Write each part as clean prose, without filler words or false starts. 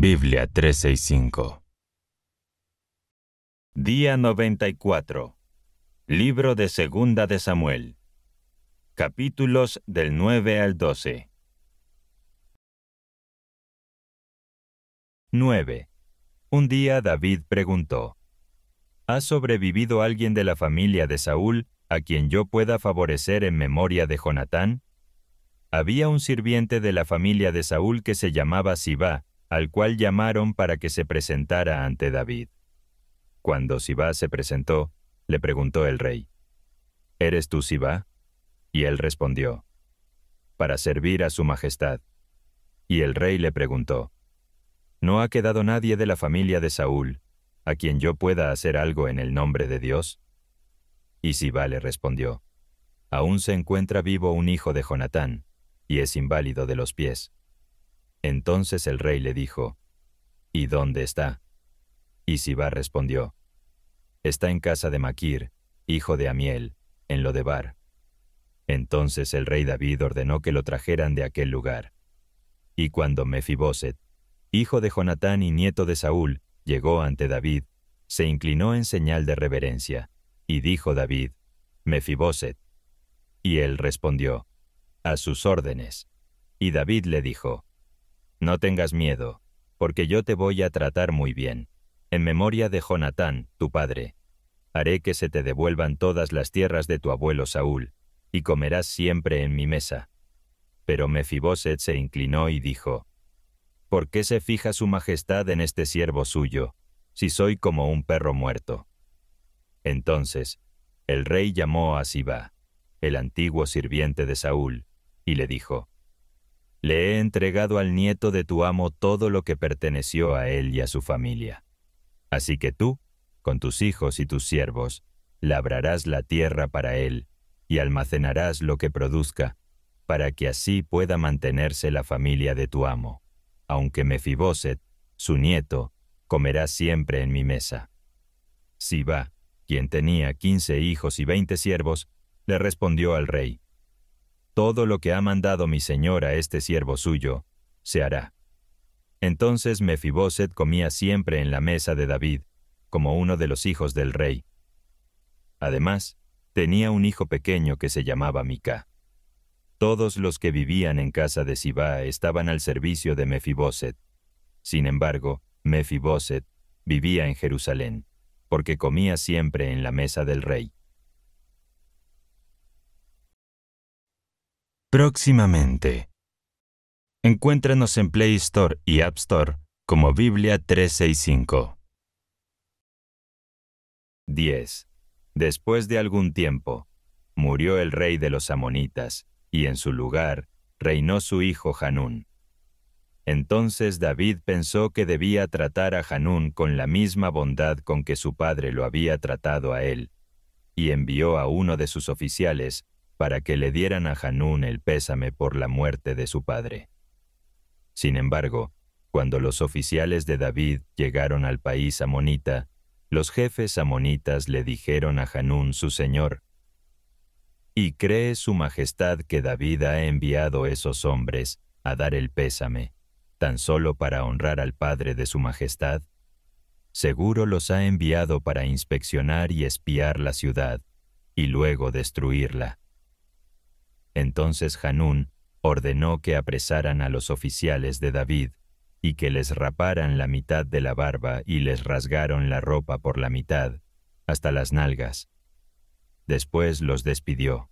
Biblia 365. Día 94. Libro de Segunda de Samuel. Capítulos del 9 al 12. 9. Un día David preguntó: ¿Ha sobrevivido alguien de la familia de Saúl a quien yo pueda favorecer en memoria de Jonatán? Había un sirviente de la familia de Saúl que se llamaba Sibá, al cual llamaron para que se presentara ante David. Cuando Sibá se presentó, le preguntó el rey: ¿Eres tú Sibá? Y él respondió: para servir a su majestad. Y el rey le preguntó: ¿no ha quedado nadie de la familia de Saúl, a quien yo pueda hacer algo en el nombre de Dios? Y Sibá le respondió: aún se encuentra vivo un hijo de Jonatán, y es inválido de los pies. Entonces el rey le dijo: ¿y dónde está? Y Sibá respondió: está en casa de Maquir, hijo de Amiel, en Lodebar. Entonces el rey David ordenó que lo trajeran de aquel lugar. Y cuando Mefiboset, hijo de Jonatán y nieto de Saúl, llegó ante David, se inclinó en señal de reverencia, y dijo David: Mefiboset. Y él respondió: a sus órdenes. Y David le dijo: no tengas miedo, porque yo te voy a tratar muy bien. En memoria de Jonatán, tu padre, haré que se te devuelvan todas las tierras de tu abuelo Saúl, y comerás siempre en mi mesa. Pero Mefiboset se inclinó y dijo: ¿por qué se fija su majestad en este siervo suyo, si soy como un perro muerto? Entonces el rey llamó a Sibá, el antiguo sirviente de Saúl, y le dijo: le he entregado al nieto de tu amo todo lo que perteneció a él y a su familia. Así que tú, con tus hijos y tus siervos, labrarás la tierra para él, y almacenarás lo que produzca, para que así pueda mantenerse la familia de tu amo, aunque Mefiboset, su nieto, comerá siempre en mi mesa. Sibá, quien tenía 15 hijos y 20 siervos, le respondió al rey: todo lo que ha mandado mi señor a este siervo suyo, se hará. Entonces Mefiboset comía siempre en la mesa de David, como uno de los hijos del rey. Además, tenía un hijo pequeño que se llamaba Mica. Todos los que vivían en casa de Sibá estaban al servicio de Mefiboset. Sin embargo, Mefiboset vivía en Jerusalén, porque comía siempre en la mesa del rey. Próximamente. Encuéntranos en Play Store y App Store como Biblia 365. 10. Después de algún tiempo, murió el rey de los amonitas, y en su lugar reinó su hijo Hanún. Entonces David pensó que debía tratar a Hanún con la misma bondad con que su padre lo había tratado a él, y envió a uno de sus oficiales para que le dieran a Hanún el pésame por la muerte de su padre. Sin embargo, cuando los oficiales de David llegaron al país amonita, los jefes amonitas le dijeron a Hanún su señor: ¿y cree su majestad que David ha enviado esos hombres a dar el pésame, tan solo para honrar al padre de su majestad? Seguro los ha enviado para inspeccionar y espiar la ciudad, y luego destruirla. Entonces Hanún ordenó que apresaran a los oficiales de David, y que les raparan la mitad de la barba y les rasgaron la ropa por la mitad, hasta las nalgas. Después los despidió.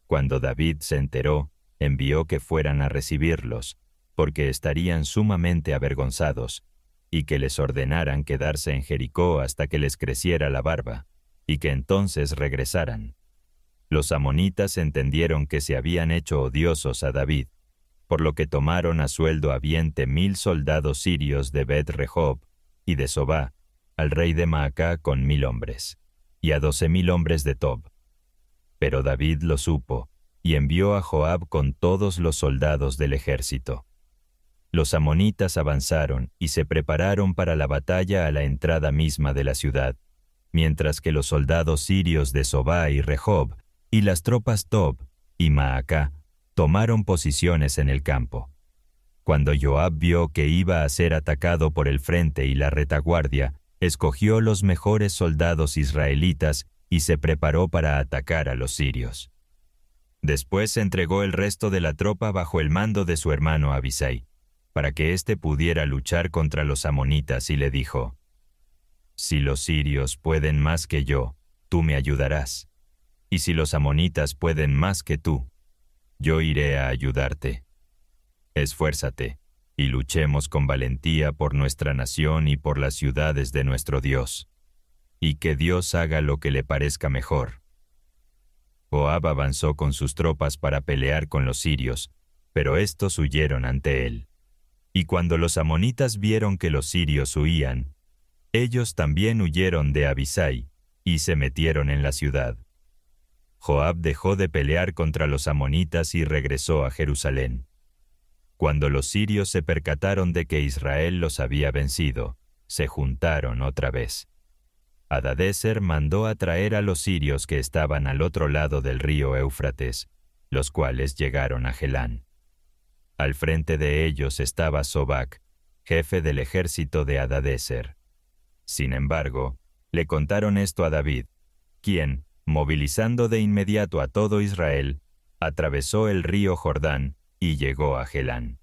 Cuando David se enteró, envió que fueran a recibirlos, porque estarían sumamente avergonzados, y que les ordenaran quedarse en Jericó hasta que les creciera la barba, y que entonces regresaran. Los amonitas entendieron que se habían hecho odiosos a David, por lo que tomaron a sueldo habiente 1000 soldados sirios de Bet-Rehob y de Sobá, al rey de Maacá con 1000 hombres, y a 12,000 hombres de Tob. Pero David lo supo, y envió a Joab con todos los soldados del ejército. Los amonitas avanzaron y se prepararon para la batalla a la entrada misma de la ciudad, mientras que los soldados sirios de Sobá y Rehob y las tropas Tob y Maacá tomaron posiciones en el campo. Cuando Joab vio que iba a ser atacado por el frente y la retaguardia, escogió los mejores soldados israelitas y se preparó para atacar a los sirios. Después entregó el resto de la tropa bajo el mando de su hermano Abisai, para que éste pudiera luchar contra los amonitas, y le dijo: «Si los sirios pueden más que yo, tú me ayudarás, y si los amonitas pueden más que tú, yo iré a ayudarte. Esfuérzate, y luchemos con valentía por nuestra nación y por las ciudades de nuestro Dios, y que Dios haga lo que le parezca mejor». Joab avanzó con sus tropas para pelear con los sirios, pero estos huyeron ante él. Y cuando los amonitas vieron que los sirios huían, ellos también huyeron de Abisai y se metieron en la ciudad. Joab dejó de pelear contra los amonitas y regresó a Jerusalén. Cuando los sirios se percataron de que Israel los había vencido, se juntaron otra vez. Hadadezer mandó a traer a los sirios que estaban al otro lado del río Éufrates, los cuales llegaron a Gelán. Al frente de ellos estaba Sobac, jefe del ejército de Hadadezer. Sin embargo, le contaron esto a David, quien, movilizando de inmediato a todo Israel, atravesó el río Jordán y llegó a Gelán.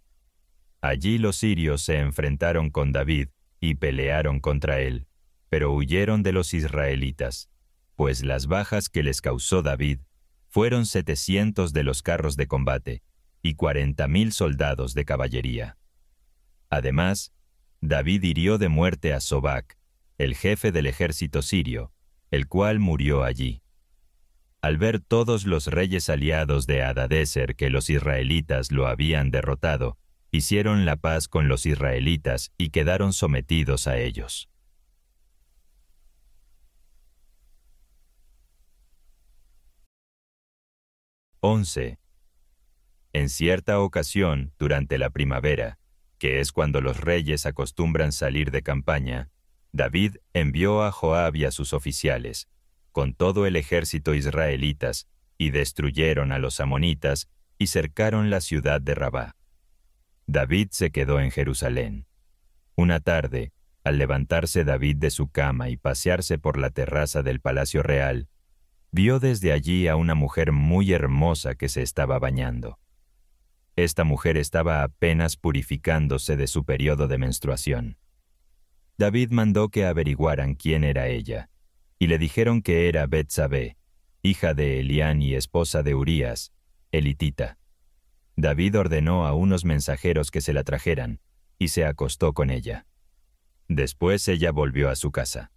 Allí los sirios se enfrentaron con David y pelearon contra él, pero huyeron de los israelitas, pues las bajas que les causó David fueron 700 de los carros de combate y 40,000 soldados de caballería. Además, David hirió de muerte a Sobac, el jefe del ejército sirio, el cual murió allí. Al ver todos los reyes aliados de Hadadezer que los israelitas lo habían derrotado, hicieron la paz con los israelitas y quedaron sometidos a ellos. En cierta ocasión, durante la primavera, que es cuando los reyes acostumbran salir de campaña, David envió a Joab y a sus oficiales, con todo el ejército israelitas, y destruyeron a los amonitas y cercaron la ciudad de Rabá. David se quedó en Jerusalén. Una tarde, al levantarse David de su cama y pasearse por la terraza del palacio real, vio desde allí a una mujer muy hermosa que se estaba bañando. Esta mujer estaba apenas purificándose de su periodo de menstruación. David mandó que averiguaran quién era ella, y le dijeron que era Betsabé, hija de Elián y esposa de Urías, elitita. David ordenó a unos mensajeros que se la trajeran, y se acostó con ella. Después ella volvió a su casa.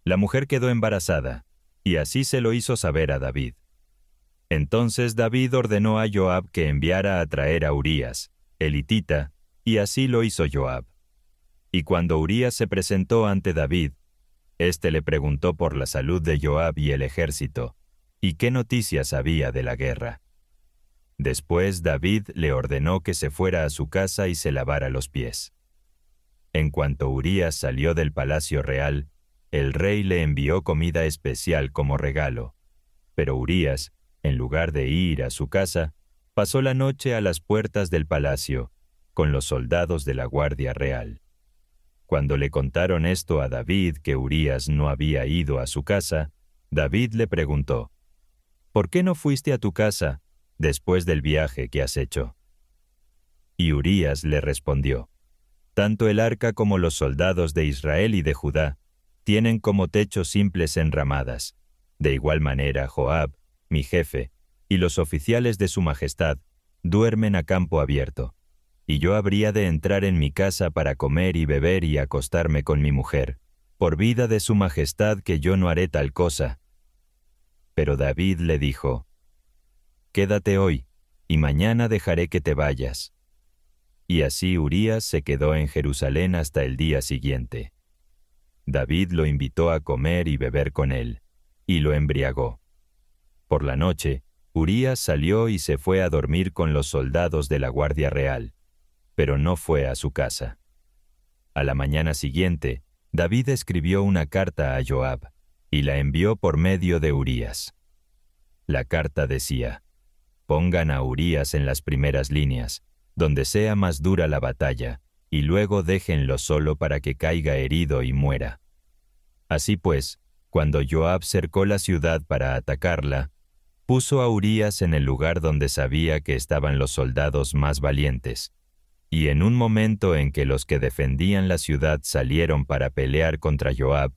La mujer quedó embarazada, y así se lo hizo saber a David. Entonces David ordenó a Joab que enviara a traer a Urías, elitita, y así lo hizo Joab. Y cuando Urías se presentó ante David, éste le preguntó por la salud de Joab y el ejército, y qué noticias había de la guerra. Después David le ordenó que se fuera a su casa y se lavara los pies. En cuanto Urías salió del palacio real, el rey le envió comida especial como regalo, pero Urías, en lugar de ir a su casa, pasó la noche a las puertas del palacio, con los soldados de la Guardia Real. Cuando le contaron esto a David, que Urías no había ido a su casa, David le preguntó: «¿Por qué no fuiste a tu casa después del viaje que has hecho?» Y Urías le respondió: «Tanto el arca como los soldados de Israel y de Judá tienen como techo simples enramadas. De igual manera Joab, mi jefe, y los oficiales de su majestad duermen a campo abierto, y yo habría de entrar en mi casa para comer y beber y acostarme con mi mujer, por vida de su majestad que yo no haré tal cosa». Pero David le dijo: «Quédate hoy, y mañana dejaré que te vayas». Y así Urías se quedó en Jerusalén hasta el día siguiente. David lo invitó a comer y beber con él, y lo embriagó. Por la noche, Urías salió y se fue a dormir con los soldados de la Guardia Real, pero no fue a su casa. A la mañana siguiente, David escribió una carta a Joab, y la envió por medio de Urías. La carta decía: «Pongan a Urías en las primeras líneas, donde sea más dura la batalla, y luego déjenlo solo para que caiga herido y muera. Así pues, cuando Joab cercó la ciudad para atacarla, puso a Urías en el lugar donde sabía que estaban los soldados más valientes, y en un momento en que los que defendían la ciudad salieron para pelear contra Joab,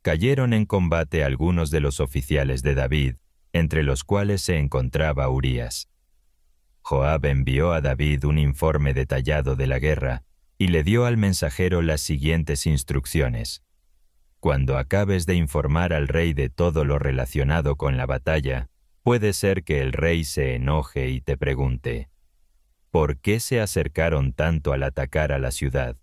cayeron en combate algunos de los oficiales de David, entre los cuales se encontraba Urías. Joab envió a David un informe detallado de la guerra y le dio al mensajero las siguientes instrucciones. Cuando acabes de informar al rey de todo lo relacionado con la batalla, puede ser que el rey se enoje y te pregunte, ¿por qué se acercaron tanto al atacar a la ciudad?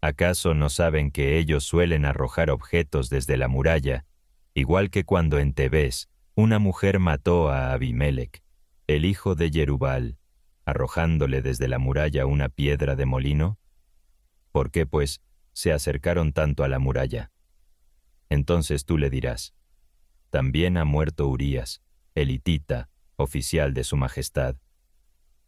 ¿Acaso no saben que ellos suelen arrojar objetos desde la muralla, igual que cuando en Tebés una mujer mató a Abimelec, el hijo de Jerubal, arrojándole desde la muralla una piedra de molino? ¿Por qué, pues, se acercaron tanto a la muralla? Entonces tú le dirás, también ha muerto Urías, el hitita, oficial de su majestad.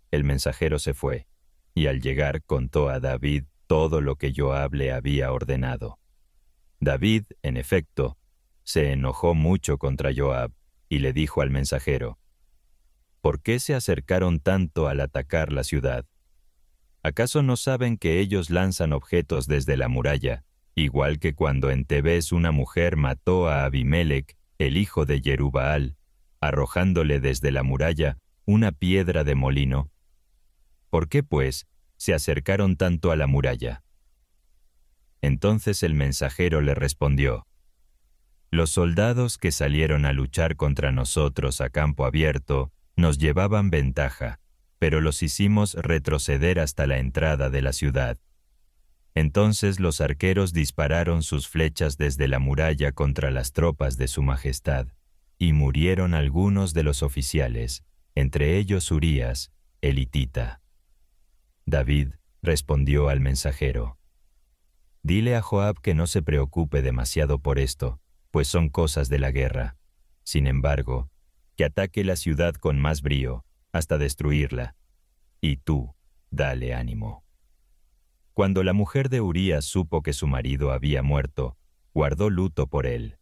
El mensajero se fue, y al llegar contó a David todo lo que Joab le había ordenado. David, en efecto, se enojó mucho contra Joab, y le dijo al mensajero, ¿por qué se acercaron tanto al atacar la ciudad? ¿Acaso no saben que ellos lanzan objetos desde la muralla, igual que cuando en Tebés una mujer mató a Abimelec, el hijo de Jerubbaal, arrojándole desde la muralla una piedra de molino? ¿Por qué, pues, se acercaron tanto a la muralla? Entonces el mensajero le respondió, los soldados que salieron a luchar contra nosotros a campo abierto nos llevaban ventaja, pero los hicimos retroceder hasta la entrada de la ciudad. Entonces los arqueros dispararon sus flechas desde la muralla contra las tropas de su majestad, y murieron algunos de los oficiales, entre ellos Urías, el hitita. David respondió al mensajero, dile a Joab que no se preocupe demasiado por esto, pues son cosas de la guerra. Sin embargo, que ataque la ciudad con más brío, hasta destruirla. Y tú, dale ánimo. Cuando la mujer de Urías supo que su marido había muerto, guardó luto por él.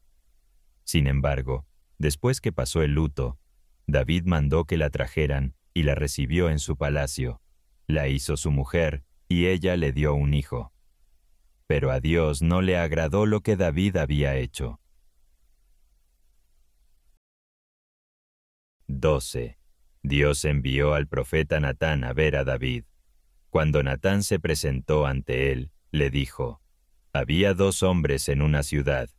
Sin embargo, después que pasó el luto, David mandó que la trajeran y la recibió en su palacio. La hizo su mujer, y ella le dio un hijo. Pero a Dios no le agradó lo que David había hecho. 12. Dios envió al profeta Natán a ver a David. Cuando Natán se presentó ante él, le dijo, había dos hombres en una ciudad.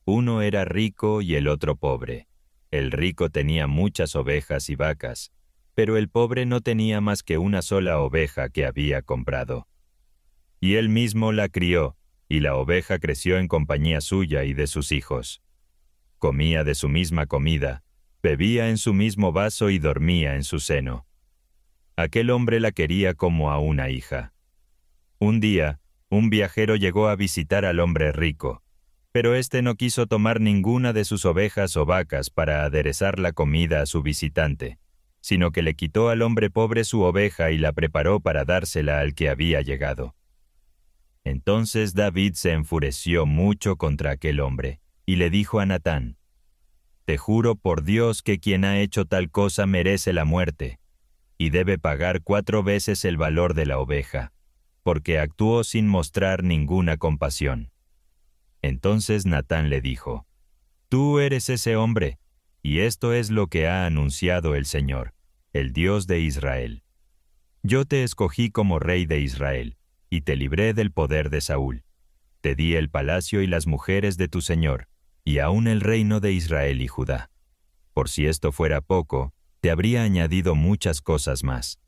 Uno era rico y el otro pobre. El rico tenía muchas ovejas y vacas, pero el pobre no tenía más que una sola oveja que había comprado. Y él mismo la crió, y la oveja creció en compañía suya y de sus hijos. Comía de su misma comida, bebía en su mismo vaso y dormía en su seno. Aquel hombre la quería como a una hija. Un día, un viajero llegó a visitar al hombre rico, pero éste no quiso tomar ninguna de sus ovejas o vacas para aderezar la comida a su visitante, sino que le quitó al hombre pobre su oveja y la preparó para dársela al que había llegado. Entonces David se enfureció mucho contra aquel hombre, y le dijo a Natán, te juro por Dios que quien ha hecho tal cosa merece la muerte, y debe pagar 4 veces el valor de la oveja, porque actuó sin mostrar ninguna compasión. Entonces Natán le dijo, tú eres ese hombre, y esto es lo que ha anunciado el Señor, el Dios de Israel. Yo te escogí como rey de Israel, y te libré del poder de Saúl. Te di el palacio y las mujeres de tu Señor, y aún el reino de Israel y Judá. Por si esto fuera poco, te habría añadido muchas cosas más.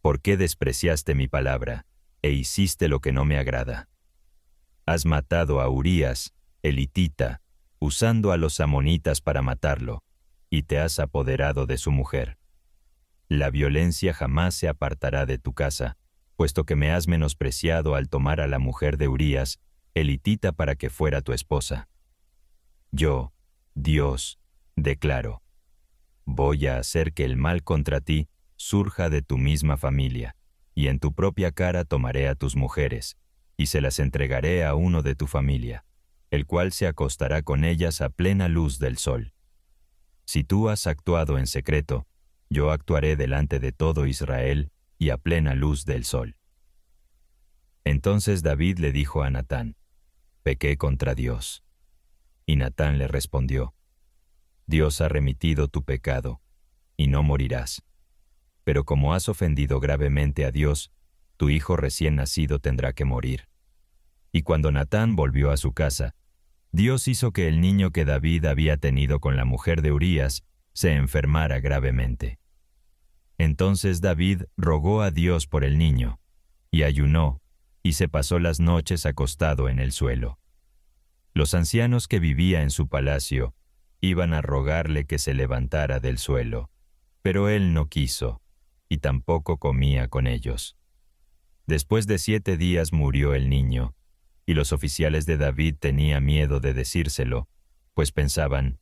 ¿Por qué despreciaste mi palabra, e hiciste lo que no me agrada? Has matado a Urías, el hitita, usando a los amonitas para matarlo, y te has apoderado de su mujer. La violencia jamás se apartará de tu casa, puesto que me has menospreciado al tomar a la mujer de Urías, el hitita, para que fuera tu esposa. Yo, Dios, declaro, voy a hacer que el mal contra ti surja de tu misma familia, y en tu propia cara tomaré a tus mujeres, y se las entregaré a uno de tu familia, el cual se acostará con ellas a plena luz del sol. Si tú has actuado en secreto, yo actuaré delante de todo Israel y a plena luz del sol. Entonces David le dijo a Natán, pequé contra Dios. Y Natán le respondió, Dios ha remitido tu pecado, y no morirás. Pero como has ofendido gravemente a Dios, tu hijo recién nacido tendrá que morir. Y cuando Natán volvió a su casa, Dios hizo que el niño que David había tenido con la mujer de Urías se enfermara gravemente. Entonces David rogó a Dios por el niño, y ayunó, y se pasó las noches acostado en el suelo. Los ancianos que vivía en su palacio iban a rogarle que se levantara del suelo, pero él no quiso, y tampoco comía con ellos. Después de 7 días murió el niño, y los oficiales de David tenían miedo de decírselo, pues pensaban,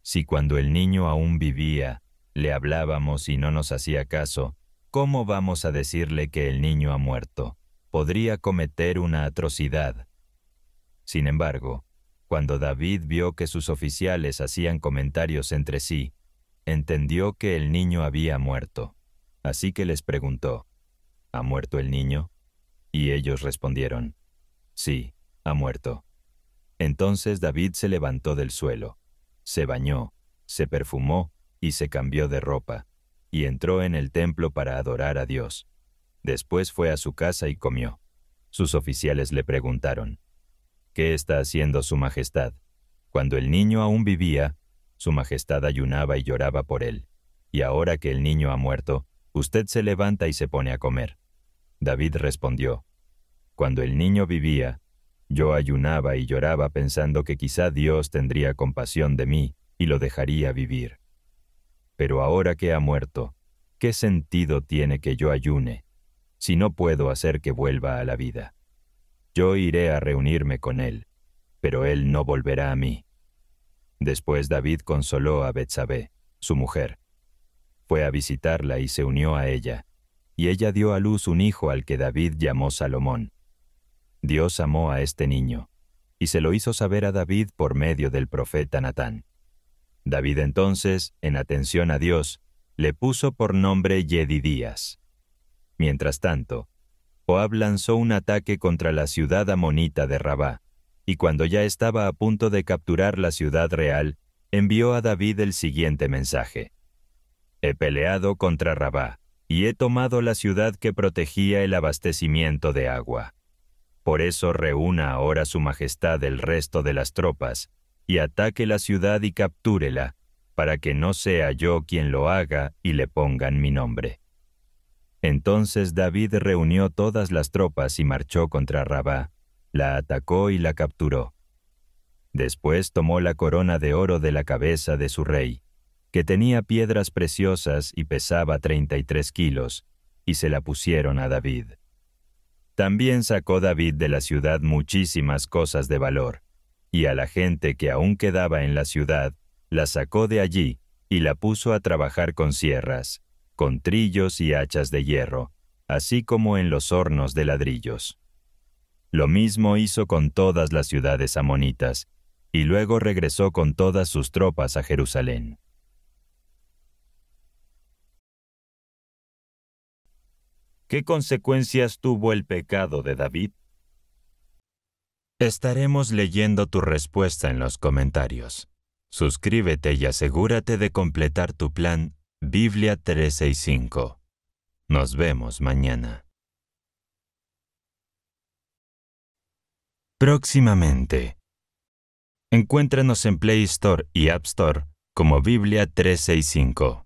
si cuando el niño aún vivía, le hablábamos y no nos hacía caso, ¿cómo vamos a decirle que el niño ha muerto? Podría cometer una atrocidad. Sin embargo, cuando David vio que sus oficiales hacían comentarios entre sí, entendió que el niño había muerto. Así que les preguntó, ¿ha muerto el niño? Y ellos respondieron, sí, ha muerto. Entonces David se levantó del suelo, se bañó, se perfumó y se cambió de ropa, y entró en el templo para adorar a Dios. Después fue a su casa y comió. Sus oficiales le preguntaron, ¿qué está haciendo su majestad? Cuando el niño aún vivía, su majestad ayunaba y lloraba por él, y ahora que el niño ha muerto, usted se levanta y se pone a comer. David respondió, cuando el niño vivía, yo ayunaba y lloraba pensando que quizá Dios tendría compasión de mí y lo dejaría vivir. Pero ahora que ha muerto, ¿qué sentido tiene que yo ayune, si no puedo hacer que vuelva a la vida? Yo iré a reunirme con él, pero él no volverá a mí. Después David consoló a Betsabé, su mujer. Fue a visitarla y se unió a ella, y ella dio a luz un hijo al que David llamó Salomón. Dios amó a este niño, y se lo hizo saber a David por medio del profeta Natán. David entonces, en atención a Dios, le puso por nombre Yedidías. Mientras tanto, Joab lanzó un ataque contra la ciudad amonita de Rabá, y cuando ya estaba a punto de capturar la ciudad real, envió a David el siguiente mensaje. He peleado contra Rabá, y he tomado la ciudad que protegía el abastecimiento de agua. Por eso reúna ahora su majestad el resto de las tropas, y ataque la ciudad y captúrela, para que no sea yo quien lo haga y le pongan mi nombre. Entonces David reunió todas las tropas y marchó contra Rabá, la atacó y la capturó. Después tomó la corona de oro de la cabeza de su rey, que tenía piedras preciosas y pesaba 33 kilos, y se la pusieron a David. También sacó David de la ciudad muchísimas cosas de valor, y a la gente que aún quedaba en la ciudad, la sacó de allí y la puso a trabajar con sierras, con trillos y hachas de hierro, así como en los hornos de ladrillos. Lo mismo hizo con todas las ciudades amonitas, y luego regresó con todas sus tropas a Jerusalén. ¿Qué consecuencias tuvo el pecado de David? Estaremos leyendo tu respuesta en los comentarios. Suscríbete y asegúrate de completar tu plan Biblia 365. Nos vemos mañana. Próximamente. Encuéntranos en Play Store y App Store como Biblia 365.